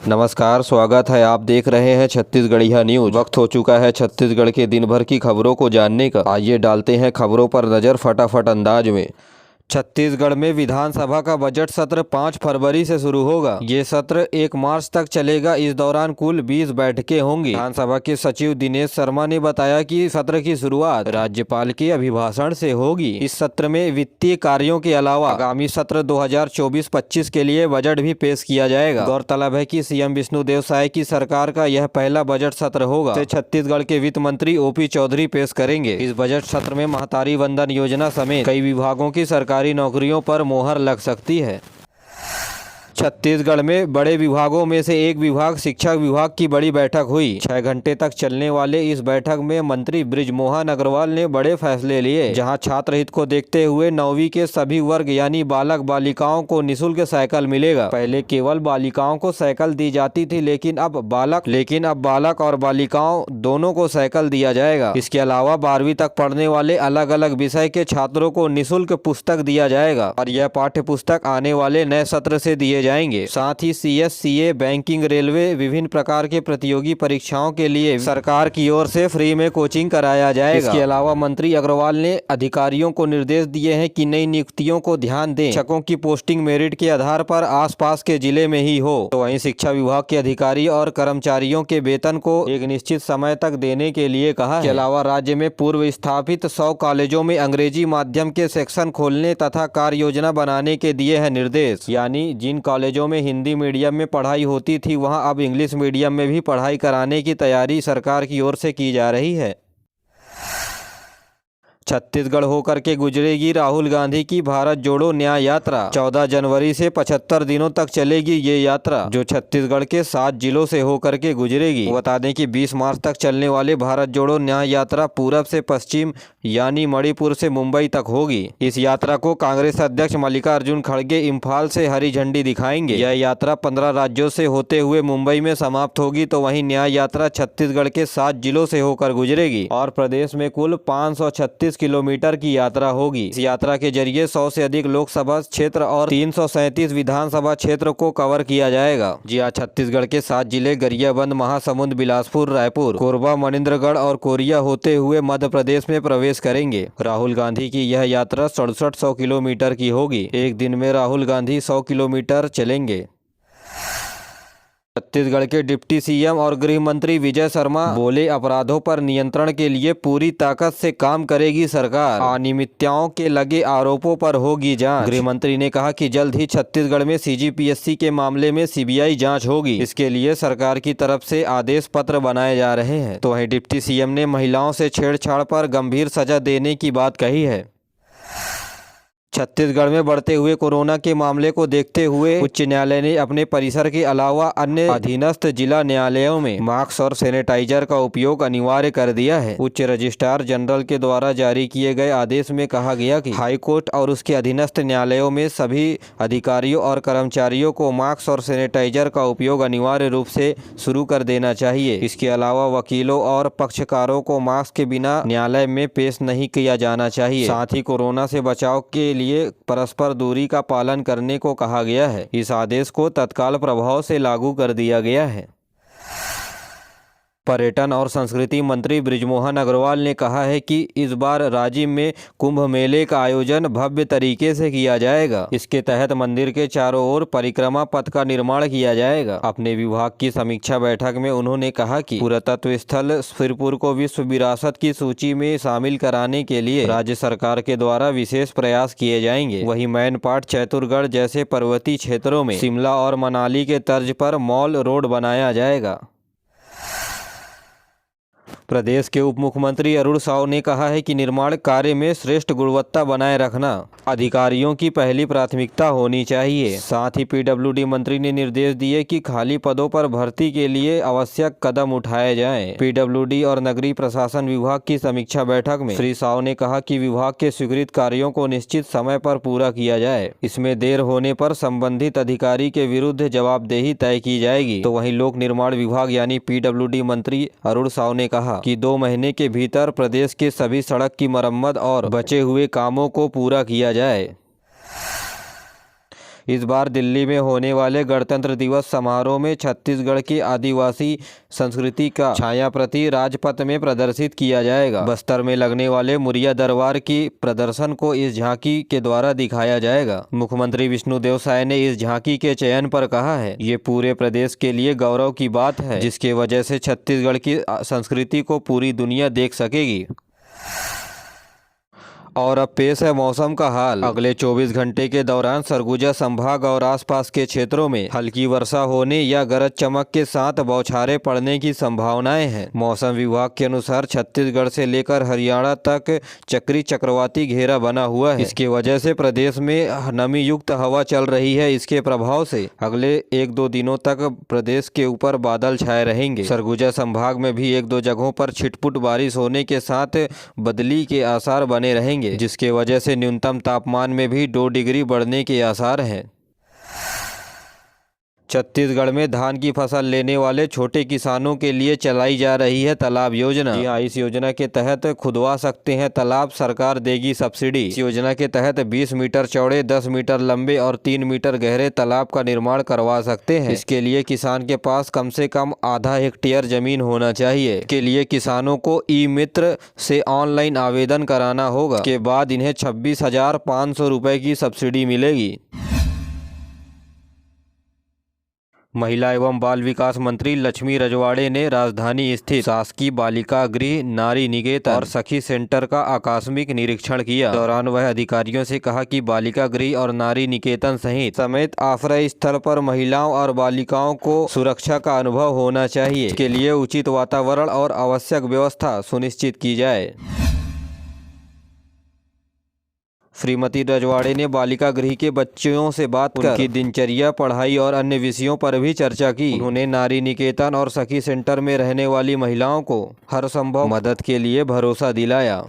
नमस्कार, स्वागत है। आप देख रहे हैं छत्तीसगढ़िया न्यूज। वक्त हो चुका है छत्तीसगढ़ के दिन भर की खबरों को जानने का। आइए डालते हैं खबरों पर नजर फटाफट अंदाज में। छत्तीसगढ़ में विधानसभा का बजट सत्र 5 फरवरी से शुरू होगा। ये सत्र 1 मार्च तक चलेगा। इस दौरान कुल 20 बैठकें होंगी। विधानसभा के सचिव दिनेश शर्मा ने बताया कि सत्र की शुरुआत राज्यपाल के अभिभाषण से होगी। इस सत्र में वित्तीय कार्यों के अलावा आगामी सत्र 2024-25 के लिए बजट भी पेश किया जाएगा। गौरतलब है कि सीएम विष्णुदेव साय की सरकार का यह पहला बजट सत्र होगा। इसे छत्तीसगढ़ के वित्त मंत्री ओपी चौधरी पेश करेंगे। इस बजट सत्र में महतारी वंदन योजना समेत कई विभागों की सरकारी नौकरियों पर मोहर लग सकती है। छत्तीसगढ़ में बड़े विभागों में से एक विभाग शिक्षा विभाग की बड़ी बैठक हुई। 6 घंटे तक चलने वाले इस बैठक में मंत्री बृजमोहन अग्रवाल ने बड़े फैसले लिए, जहां छात्र हित को देखते हुए 9वीं के सभी वर्ग यानी बालक बालिकाओं को निःशुल्क साइकिल मिलेगा। पहले केवल बालिकाओं को साइकिल दी जाती थी, लेकिन अब बालक और बालिकाओं दोनों को साइकिल दिया जाएगा। इसके अलावा 12वीं तक पढ़ने वाले अलग अलग विषय के छात्रों को निःशुल्क पुस्तक दिया जाएगा और यह पाठ्य पुस्तक आने वाले नए सत्र से दिए जाएंगे। साथ ही CS, CA, बैंकिंग, रेलवे, विभिन्न प्रकार के प्रतियोगी परीक्षाओं के लिए सरकार की ओर से फ्री में कोचिंग कराया जाएगा। इसके अलावा मंत्री अग्रवाल ने अधिकारियों को निर्देश दिए हैं कि नई नियुक्तियों को ध्यान दें। शिक्षकों की पोस्टिंग मेरिट के आधार पर आसपास के जिले में ही हो। तो वहीं शिक्षा विभाग के अधिकारी और कर्मचारियों के वेतन को एक निश्चित समय तक देने के लिए कहा है। इसके अलावा राज्य में पूर्व स्थापित 100 कॉलेजों में अंग्रेजी माध्यम के सेक्शन खोलने तथा कार्य योजना बनाने के दिए हैं निर्देश। यानी जिन कॉलेजों में हिंदी मीडियम में पढ़ाई होती थी, वहां अब इंग्लिश मीडियम में भी पढ़ाई कराने की तैयारी सरकार की ओर से की जा रही है। छत्तीसगढ़ होकर के गुजरेगी राहुल गांधी की भारत जोड़ो न्याय यात्रा। 14 जनवरी से 75 दिनों तक चलेगी ये यात्रा, जो छत्तीसगढ़ के 7 जिलों से होकर के गुजरेगी। बता दें कि 20 मार्च तक चलने वाले भारत जोड़ो न्याय यात्रा पूरब से पश्चिम यानी मणिपुर से मुंबई तक होगी। इस यात्रा को कांग्रेस अध्यक्ष मल्लिकार्जुन खड़गे इम्फाल से हरी झंडी दिखाएंगे। यह यात्रा 15 राज्यों से होते हुए मुंबई में समाप्त होगी। तो वहीं न्याय यात्रा छत्तीसगढ़ के 7 जिलों से होकर गुजरेगी और प्रदेश में कुल 536 किलोमीटर की यात्रा होगी। इस यात्रा के जरिए 100 से अधिक लोकसभा क्षेत्र और 337 विधानसभा क्षेत्र को कवर किया जाएगा। जी हाँ, छत्तीसगढ़ के 7 जिले गरियाबंद, महासमुंद, बिलासपुर, रायपुर, कोरबा, मनिंद्रगढ़ और कोरिया होते हुए मध्य प्रदेश में प्रवेश करेंगे। राहुल गांधी की यह यात्रा 6700 किलोमीटर की होगी। एक दिन में राहुल गांधी 100 किलोमीटर चलेंगे। छत्तीसगढ़ के डिप्टी सीएम और गृह मंत्री विजय शर्मा बोले, अपराधों पर नियंत्रण के लिए पूरी ताकत से काम करेगी सरकार। अनियमितताओं के लगे आरोपों पर होगी जांच। गृह मंत्री ने कहा कि जल्द ही छत्तीसगढ़ में CGPSC के मामले में CBI जांच होगी। इसके लिए सरकार की तरफ से आदेश पत्र बनाए जा रहे हैं। तो वहीं डिप्टी सीएम ने महिलाओं से छेड़छाड़ पर गंभीर सजा देने की बात कही है। छत्तीसगढ़ में बढ़ते हुए कोरोना के मामले को देखते हुए उच्च न्यायालय ने अपने परिसर के अलावा अन्य अधीनस्थ जिला न्यायालयों में मास्क और सैनिटाइजर का उपयोग अनिवार्य कर दिया है। उच्च रजिस्ट्रार जनरल के द्वारा जारी किए गए आदेश में कहा गया कि हाईकोर्ट और उसके अधीनस्थ न्यायालयों में सभी अधिकारियों और कर्मचारियों को मास्क और सैनिटाइजर का उपयोग अनिवार्य रूप से शुरू कर देना चाहिए। इसके अलावा वकीलों और पक्षकारों को मास्क के बिना न्यायालय में पेश नहीं किया जाना चाहिए। साथ ही कोरोना से बचाव के लिए परस्पर दूरी का पालन करने को कहा गया है। इस आदेश को तत्काल प्रभाव से लागू कर दिया गया है। पर्यटन और संस्कृति मंत्री बृजमोहन अग्रवाल ने कहा है कि इस बार राज्य में कुंभ मेले का आयोजन भव्य तरीके से किया जाएगा। इसके तहत मंदिर के चारों ओर परिक्रमा पथ का निर्माण किया जाएगा। अपने विभाग की समीक्षा बैठक में उन्होंने कहा कि पुरातत्व स्थल सिरपुर को विश्व विरासत की सूची में शामिल कराने के लिए राज्य सरकार के द्वारा विशेष प्रयास किए जाएंगे। वहीं मैनपाट, चैतुरगढ़ जैसे पर्वतीय क्षेत्रों में शिमला और मनाली के तर्ज पर मॉल रोड बनाया जाएगा। प्रदेश के उप मुख्यमंत्री अरुण साव ने कहा है कि निर्माण कार्य में श्रेष्ठ गुणवत्ता बनाए रखना अधिकारियों की पहली प्राथमिकता होनी चाहिए। साथ ही PWD मंत्री ने निर्देश दिए कि खाली पदों पर भर्ती के लिए आवश्यक कदम उठाए जाएं। PWD और नगरीय प्रशासन विभाग की समीक्षा बैठक में श्री साव ने कहा कि विभाग के स्वीकृत कार्यों को निश्चित समय पर पूरा किया जाए। इसमें देर होने पर संबंधित अधिकारी के विरुद्ध जवाबदेही तय की जाएगी। तो वहीं लोक निर्माण विभाग यानी PWD मंत्री अरुण साव ने कहा कि 2 महीने के भीतर प्रदेश के सभी सड़क की मरम्मत और बचे हुए कामों को पूरा किया जाए। इस बार दिल्ली में होने वाले गणतंत्र दिवस समारोह में छत्तीसगढ़ की आदिवासी संस्कृति का छायाप्रति राजपथ में प्रदर्शित किया जाएगा। बस्तर में लगने वाले मुरिया दरबार की प्रदर्शन को इस झांकी के द्वारा दिखाया जाएगा। मुख्यमंत्री विष्णुदेव साय ने इस झांकी के चयन पर कहा है, ये पूरे प्रदेश के लिए गौरव की बात है, जिसके वजह से छत्तीसगढ़ की संस्कृति को पूरी दुनिया देख सकेगी। और अब पेश है मौसम का हाल। अगले 24 घंटे के दौरान सरगुजा संभाग और आसपास के क्षेत्रों में हल्की वर्षा होने या गरज चमक के साथ बौछारें पड़ने की संभावनाएं हैं। मौसम विभाग के अनुसार छत्तीसगढ़ से लेकर हरियाणा तक चक्री चक्रवाती घेरा बना हुआ है। इसके वजह से प्रदेश में नमी युक्त हवा चल रही है। इसके प्रभाव से अगले 1-2 दिनों तक प्रदेश के ऊपर बादल छाए रहेंगे। सरगुजा संभाग में भी 1-2 जगहों पर छिटपुट बारिश होने के साथ बदली के आसार बने रहेंगे, जिसके वजह से न्यूनतम तापमान में भी 2 डिग्री बढ़ने के आसार हैं। छत्तीसगढ़ में धान की फसल लेने वाले छोटे किसानों के लिए चलाई जा रही है तालाब योजना। जी हाँ, इस योजना के तहत खुदवा सकते हैं तालाब, सरकार देगी सब्सिडी। इस योजना के तहत 20 मीटर चौड़े, 10 मीटर लंबे और 3 मीटर गहरे तालाब का निर्माण करवा सकते हैं। इसके लिए किसान के पास कम से कम आधा हेक्टेयर जमीन होना चाहिए। इसके लिए किसानों को ई मित्र से ऑनलाइन आवेदन कराना होगा। इसके बाद इन्हें 26,500 रुपए की सब्सिडी मिलेगी। महिला एवं बाल विकास मंत्री लक्ष्मी रजवाड़े ने राजधानी स्थित शासकीय बालिका गृह, नारी निकेतन और सखी सेंटर का आकस्मिक निरीक्षण किया। दौरान वह अधिकारियों से कहा कि बालिका गृह और नारी निकेतन समेत आश्रय स्थल पर महिलाओं और बालिकाओं को सुरक्षा का अनुभव होना चाहिए। इसके लिए उचित वातावरण और आवश्यक व्यवस्था सुनिश्चित की जाए। श्रीमती रजवाड़े ने बालिका गृह के बच्चियों से बात कर उनकी दिनचर्या, पढ़ाई और अन्य विषयों पर भी चर्चा की। उन्होंने नारी निकेतन और सखी सेंटर में रहने वाली महिलाओं को हर संभव मदद के लिए भरोसा दिलाया।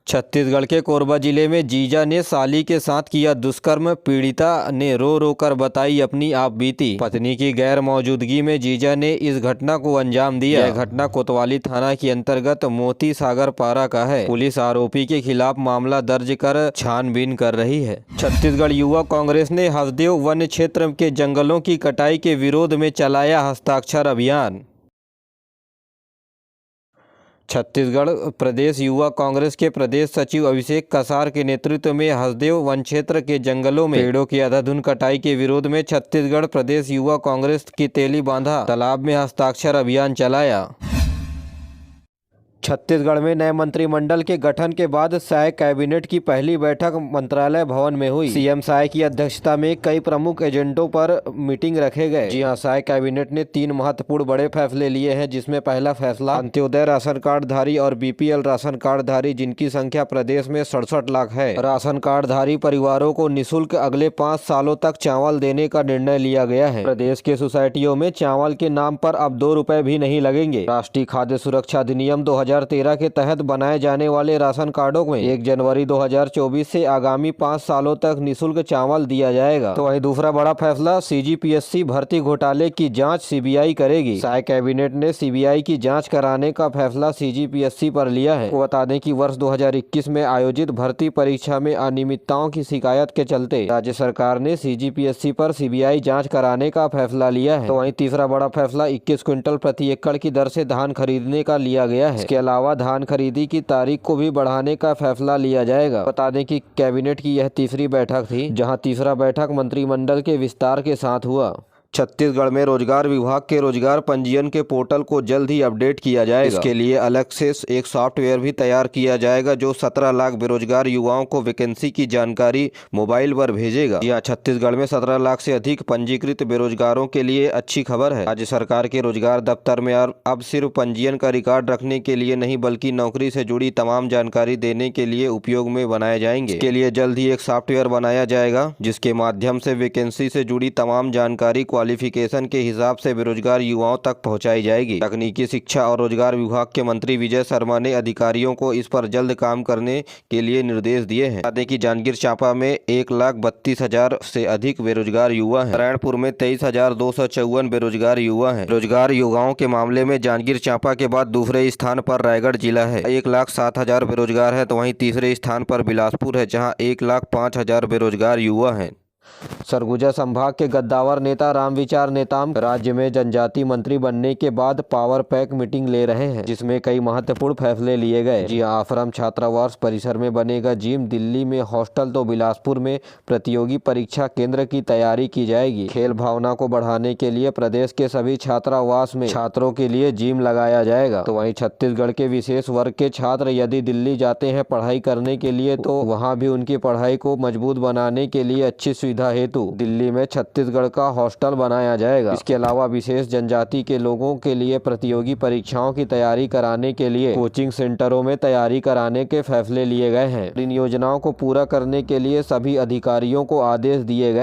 छत्तीसगढ़ के कोरबा जिले में जीजा ने साली के साथ किया दुष्कर्म, पीड़िता ने रो रो कर बताई अपनी आप बीती। पत्नी की गैर मौजूदगी में जीजा ने इस घटना को अंजाम दिया। यह घटना कोतवाली थाना के अंतर्गत मोती सागर पारा का है। पुलिस आरोपी के खिलाफ मामला दर्ज कर छानबीन कर रही है। छत्तीसगढ़ युवा कांग्रेस ने हसदेव वन क्षेत्र के जंगलों की कटाई के विरोध में चलाया हस्ताक्षर अभियान। छत्तीसगढ़ प्रदेश युवा कांग्रेस के प्रदेश सचिव अभिषेक कसार के नेतृत्व में हसदेव वन क्षेत्र के जंगलों में पेड़ों की अंधाधुंध कटाई के विरोध में छत्तीसगढ़ प्रदेश युवा कांग्रेस की तेली बांधा तालाब में हस्ताक्षर अभियान चलाया। छत्तीसगढ़ में नए मंत्रिमंडल के गठन के बाद साय कैबिनेट की पहली बैठक मंत्रालय भवन में हुई। सीएम साय की अध्यक्षता में कई प्रमुख एजेंडों पर मीटिंग रखे गए। जी हां, साय कैबिनेट ने 3 महत्वपूर्ण बड़े फैसले लिए हैं, जिसमें पहला फैसला अंत्योदय राशन कार्ड धारी और बीपीएल राशन कार्ड धारी, जिनकी संख्या प्रदेश में 67 लाख है, राशन कार्ड धारी परिवारों को निःशुल्क अगले 5 सालों तक चावल देने का निर्णय लिया गया है। प्रदेश के सोसाइटियों में चावल के नाम पर अब 2 रुपए भी नहीं लगेंगे। राष्ट्रीय खाद्य सुरक्षा अधिनियम 2013 के तहत बनाए जाने वाले राशन कार्डों में 1 जनवरी 2024 से आगामी 5 सालों तक निःशुल्क चावल दिया जाएगा। तो वही दूसरा बड़ा फैसला, सीजीपीएससी भर्ती घोटाले की जांच सीबीआई करेगी। साय कैबिनेट ने सीबीआई की जांच कराने का फैसला सीजीपीएससी पर लिया है। बता दें कि वर्ष 2021 में आयोजित भर्ती परीक्षा में अनियमितताओं की शिकायत के चलते राज्य सरकार ने सीजीपीएससी पर सीबीआई जाँच कराने का फैसला लिया है। तो वही तीसरा बड़ा फैसला 21 क्विंटल प्रति एकड़ की दर से धान खरीदने का लिया गया है। इसके अलावा धान खरीदी की तारीख को भी बढ़ाने का फैसला लिया जाएगा। बता दें कि कैबिनेट की यह तीसरी बैठक थी, जहां तीसरा बैठक मंत्रिमंडल के विस्तार के साथ हुआ। छत्तीसगढ़ में रोजगार विभाग के रोजगार पंजीयन के पोर्टल को जल्द ही अपडेट किया जाएगा। इसके लिए अलग से एक सॉफ्टवेयर भी तैयार किया जाएगा, जो 17 लाख बेरोजगार युवाओं को वैकेंसी की जानकारी मोबाइल पर भेजेगा। यहाँ छत्तीसगढ़ में 17 लाख से अधिक पंजीकृत बेरोजगारों के लिए अच्छी खबर है। राज्य सरकार के रोजगार दफ्तर में अब सिर्फ पंजीयन का रिकॉर्ड रखने के लिए नहीं, बल्कि नौकरी से जुड़ी तमाम जानकारी देने के लिए उपयोग में बनाए जाएंगे। इसके लिए जल्द ही एक सॉफ्टवेयर बनाया जाएगा, जिसके माध्यम से वैकेंसी से जुड़ी तमाम जानकारी क्वालिफिकेशन के हिसाब से बेरोजगार युवाओं तक पहुंचाई जाएगी। तकनीकी शिक्षा और रोजगार विभाग के मंत्री विजय शर्मा ने अधिकारियों को इस पर जल्द काम करने के लिए निर्देश दिए हैं। बता दें कि जांजगीर चांपा में 1,32,000 से अधिक बेरोजगार युवा हैं। नारायणपुर में 23,254 बेरोजगार युवा हैं। रोजगार युवाओं के मामले में जांजगीर चांपा के बाद दूसरे स्थान पर रायगढ़ जिला है। 1,07,000 बेरोजगार है, तो वहीं तीसरे स्थान पर बिलासपुर है, जहां 1,05,000 बेरोजगार युवा हैं। सरगुजा संभाग के गद्दावर नेता रामविचार नेताम राज्य में जनजाति मंत्री बनने के बाद पावर पैक मीटिंग ले रहे हैं, जिसमें कई महत्वपूर्ण फैसले लिए गए। जी आश्रम छात्रावास परिसर में बनेगा जिम, दिल्ली में हॉस्टल, तो बिलासपुर में प्रतियोगी परीक्षा केंद्र की तैयारी की जाएगी। खेल भावना को बढ़ाने के लिए प्रदेश के सभी छात्रावास में छात्रों के लिए जिम लगाया जाएगा। तो वहीं छत्तीसगढ़ के विशेष वर्ग के छात्र यदि दिल्ली जाते हैं पढ़ाई करने के लिए, तो वहाँ भी उनकी पढ़ाई को मजबूत बनाने के लिए अच्छी सुविधा हेतु दिल्ली में छत्तीसगढ़ का हॉस्टल बनाया जाएगा। इसके अलावा विशेष जनजाति के लोगों के लिए प्रतियोगी परीक्षाओं की तैयारी कराने के लिए कोचिंग सेंटरों में तैयारी कराने के फैसले लिए गए हैं। इन योजनाओं को पूरा करने के लिए सभी अधिकारियों को आदेश दिए गए।